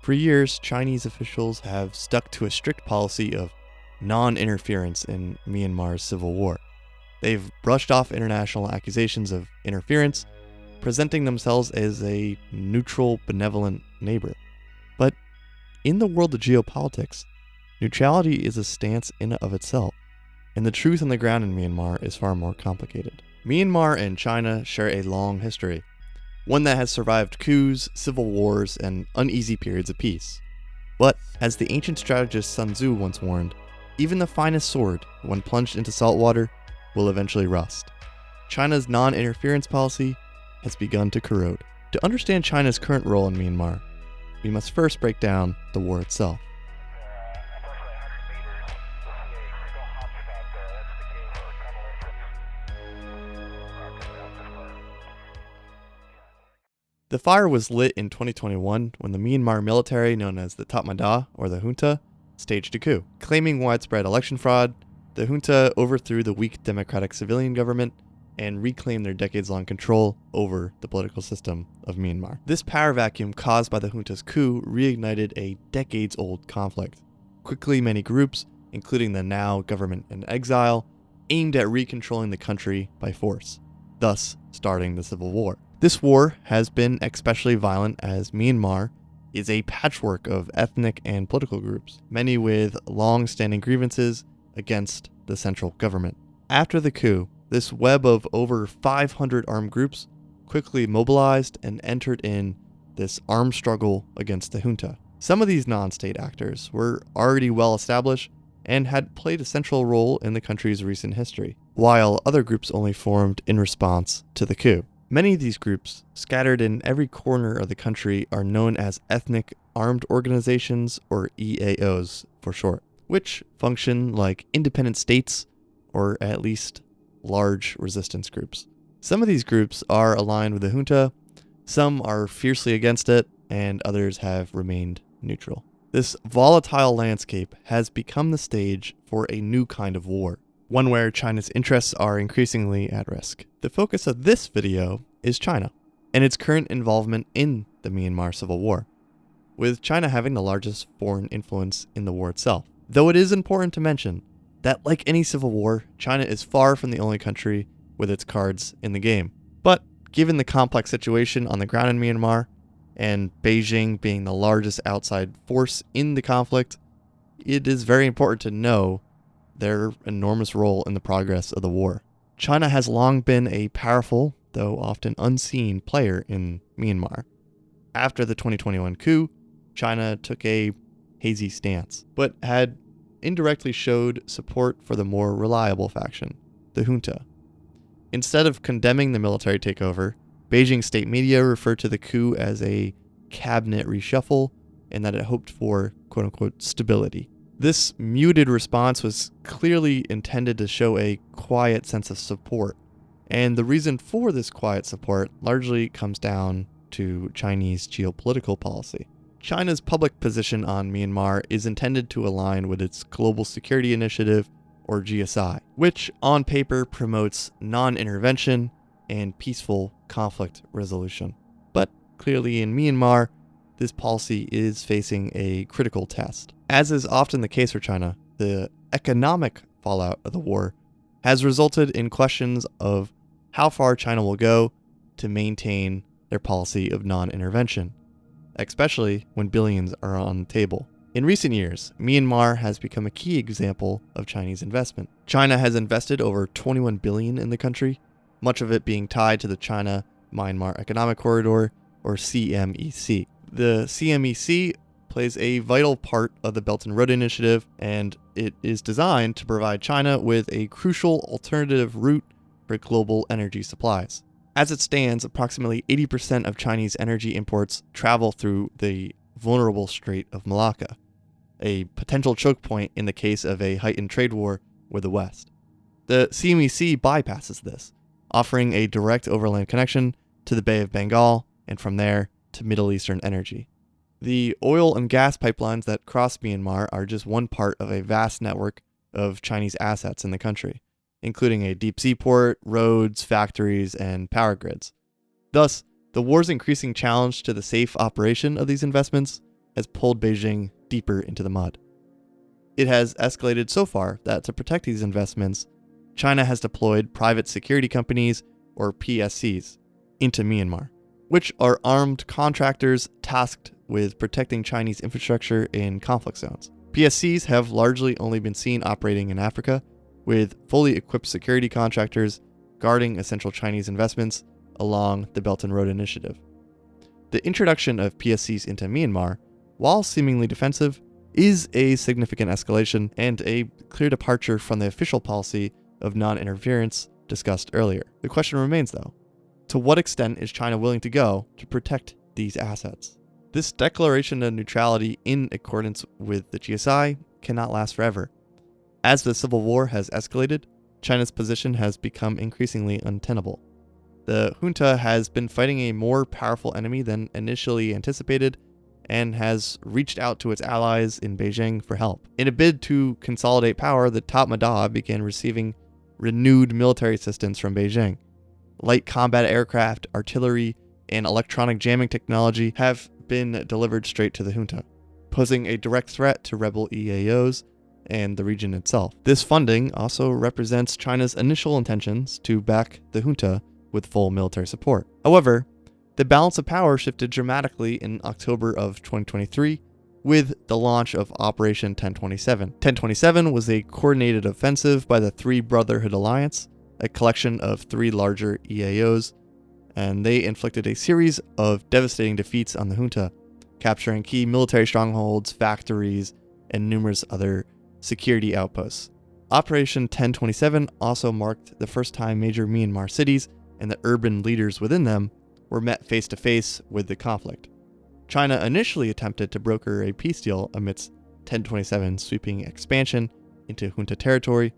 For years, Chinese officials have stuck to a strict policy of non-interference in Myanmar's civil war. They've brushed off international accusations of interference, presenting themselves as a neutral, benevolent neighbor. But in the world of geopolitics, neutrality is a stance in and of itself, and the truth on the ground in Myanmar is far more complicated. Myanmar and China share a long history, one that has survived coups, civil wars, and uneasy periods of peace. But, as the ancient strategist Sun Tzu once warned, even the finest sword, when plunged into salt water, will eventually rust. China's non-interference policy has begun to corrode. To understand China's current role in Myanmar, we must first break down the war itself. The fire was lit in 2021 when the Myanmar military, known as the Tatmadaw, or the junta, staged a coup. Claiming widespread election fraud, the junta overthrew the weak democratic civilian government and reclaimed their decades-long control over the political system of Myanmar. This power vacuum caused by the junta's coup reignited a decades-old conflict. Quickly, many groups, including the now government in exile, aimed at recontrolling the country by force, thus starting the civil war. This war has been especially violent as Myanmar is a patchwork of ethnic and political groups, many with long-standing grievances against the central government. After the coup, this web of over 500 armed groups quickly mobilized and entered in this armed struggle against the junta. Some of these non-state actors were already well established and had played a central role in the country's recent history, while other groups only formed in response to the coup. Many of these groups, scattered in every corner of the country, are known as ethnic armed organizations, or EAOs for short, which function like independent states or at least large resistance groups. Some of these groups are aligned with the junta, some are fiercely against it, and others have remained neutral. This volatile landscape has become the stage for a new kind of war, one where China's interests are increasingly at risk. The focus of this video is China and its current involvement in the Myanmar civil war, with China having the largest foreign influence in the war itself. Though it is important to mention that, like any civil war, China is far from the only country with its cards in the game. But given the complex situation on the ground in Myanmar, and Beijing being the largest outside force in the conflict, it is very important to know their enormous role in the progress of the war. China has long been a powerful, though often unseen, player in Myanmar. After the 2021 coup, China took a hazy stance, but had indirectly showed support for the more reliable faction, the junta. Instead of condemning the military takeover, Beijing state media referred to the coup as a cabinet reshuffle and that it hoped for quote-unquote stability. This muted response was clearly intended to show a quiet sense of support, and the reason for this quiet support largely comes down to Chinese geopolitical policy. China's public position on Myanmar is intended to align with its Global Security Initiative, or GSI, which on paper promotes non-intervention and peaceful conflict resolution. But clearly in Myanmar, this policy is facing a critical test. As is often the case for China, the economic fallout of the war has resulted in questions of how far China will go to maintain their policy of non-intervention, especially when billions are on the table. In recent years, Myanmar has become a key example of Chinese investment. China has invested over $21 billion in the country, much of it being tied to the China-Myanmar Economic Corridor, or CMEC. The CMEC plays a vital part of the Belt and Road Initiative, and it is designed to provide China with a crucial alternative route for global energy supplies. As it stands, approximately 80% of Chinese energy imports travel through the vulnerable Strait of Malacca, a potential choke point in the case of a heightened trade war with the West. The CMEC bypasses this, offering a direct overland connection to the Bay of Bengal and from there to Middle Eastern energy. The oil and gas pipelines that cross Myanmar are just one part of a vast network of Chinese assets in the country, including a deep sea port, roads, factories, and power grids. Thus, the war's increasing challenge to the safe operation of these investments has pulled Beijing deeper into the mud. It has escalated so far that to protect these investments, China has deployed private security companies, or PSCs, into Myanmar, which are armed contractors tasked with protecting Chinese infrastructure in conflict zones. PSCs have largely only been seen operating in Africa, with fully equipped security contractors guarding essential Chinese investments along the Belt and Road Initiative. The introduction of PSCs into Myanmar, while seemingly defensive, is a significant escalation and a clear departure from the official policy of non-interference discussed earlier. The question remains, though, to what extent is China willing to go to protect these assets? This declaration of neutrality in accordance with the GSI cannot last forever. As the civil war has escalated, China's position has become increasingly untenable. The junta has been fighting a more powerful enemy than initially anticipated and has reached out to its allies in Beijing for help. In a bid to consolidate power, the Tatmadaw began receiving renewed military assistance from Beijing. Light combat aircraft, artillery, and electronic jamming technology have been delivered straight to the junta, posing a direct threat to rebel EAOs and the region itself. This funding also represents China's initial intentions to back the junta with full military support. However, the balance of power shifted dramatically in October of 2023 with the launch of Operation 1027. 1027 was a coordinated offensive by the Three Brotherhood Alliance, a collection of three larger EAOs, and they inflicted a series of devastating defeats on the junta, capturing key military strongholds, factories, and numerous other security outposts. Operation 1027 also marked the first time major Myanmar cities and the urban leaders within them were met face-to-face with the conflict. China initially attempted to broker a peace deal amidst 1027's sweeping expansion into junta territory,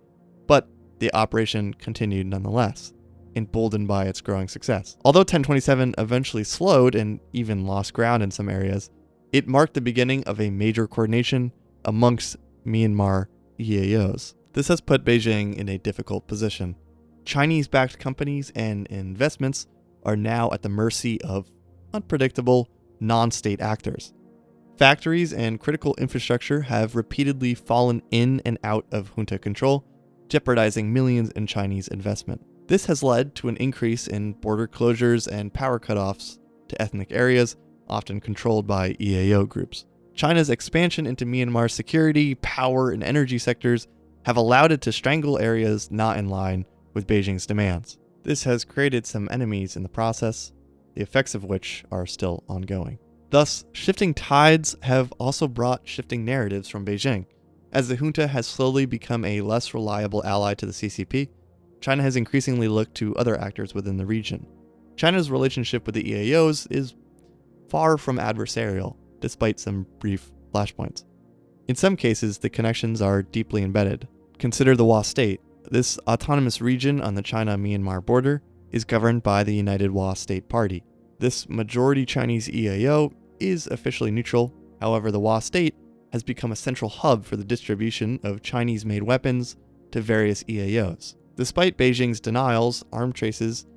but the operation continued nonetheless, emboldened by its growing success. Although 1027 eventually slowed and even lost ground in some areas, it marked the beginning of a major coordination amongst Myanmar EAOs. This has put Beijing in a difficult position. Chinese-backed companies and investments are now at the mercy of unpredictable, non-state actors. Factories and critical infrastructure have repeatedly fallen in and out of junta control, jeopardizing millions in Chinese investment. This has led to an increase in border closures and power cutoffs to ethnic areas, often controlled by EAO groups. China's expansion into Myanmar's security, power, and energy sectors have allowed it to strangle areas not in line with Beijing's demands. This has created some enemies in the process, the effects of which are still ongoing. Thus, shifting tides have also brought shifting narratives from Beijing. As the junta has slowly become a less reliable ally to the CCP, China has increasingly looked to other actors within the region. China's relationship with the EAOs is far from adversarial, despite some brief flashpoints. In some cases, the connections are deeply embedded. Consider the Wa State. This autonomous region on the China-Myanmar border is governed by the United Wa State Party. This majority Chinese EAO is officially neutral. However, the Wa State has become a central hub for the distribution of Chinese-made weapons to various EAOs. Despite Beijing's denials, arm traces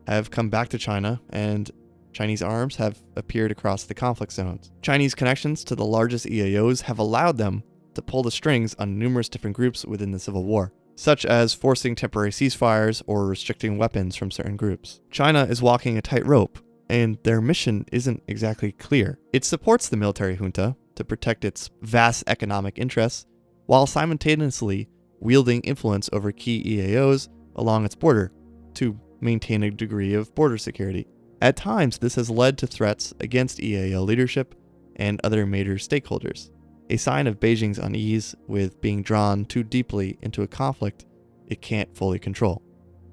have come back to China, and Chinese arms have appeared across the conflict zones. Chinese connections to the largest EAOs have allowed them to pull the strings on numerous different groups within the civil war, such as forcing temporary ceasefires or restricting weapons from certain groups. China is walking a tightrope, and their mission isn't exactly clear. It supports the military junta to protect its vast economic interests, while simultaneously wielding influence over key EAOs along its border to maintain a degree of border security. At times, this has led to threats against EAO leadership and other major stakeholders, a sign of Beijing's unease with being drawn too deeply into a conflict it can't fully control.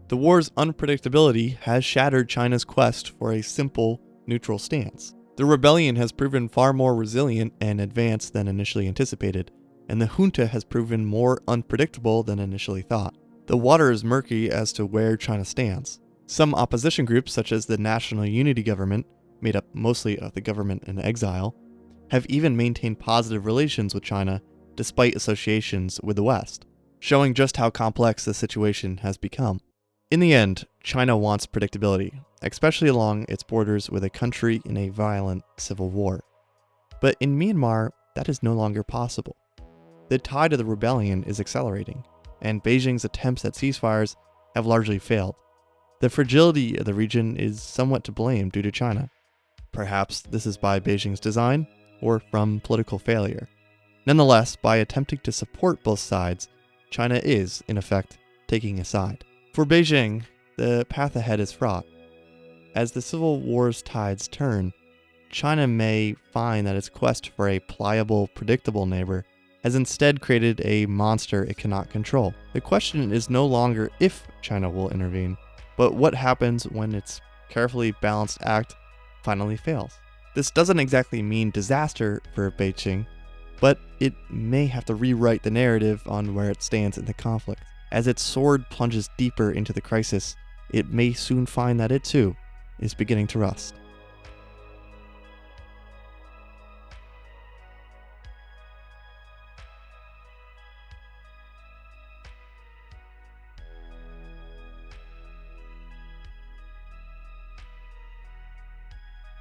The war's unpredictability has shattered China's quest for a simple, neutral stance. The rebellion has proven far more resilient and advanced than initially anticipated, and the junta has proven more unpredictable than initially thought. The water is murky as to where China stands. Some opposition groups, such as the National Unity Government, made up mostly of the government in exile, have even maintained positive relations with China despite associations with the West, showing just how complex the situation has become. In the end, China wants predictability, especially along its borders with a country in a violent civil war. But in Myanmar, that is no longer possible. The tide of the rebellion is accelerating, and Beijing's attempts at ceasefires have largely failed. The fragility of the region is somewhat to blame due to China. Perhaps this is by Beijing's design, or from political failure. Nonetheless, by attempting to support both sides, China is, in effect, taking a side. For Beijing, the path ahead is fraught. As the civil war's tides turn, China may find that its quest for a pliable, predictable neighbor has instead created a monster it cannot control. The question is no longer if China will intervene, but what happens when its carefully balanced act finally fails. This doesn't exactly mean disaster for Beijing, but it may have to rewrite the narrative on where it stands in the conflict. As its sword plunges deeper into the crisis, it may soon find that it too is beginning to rust.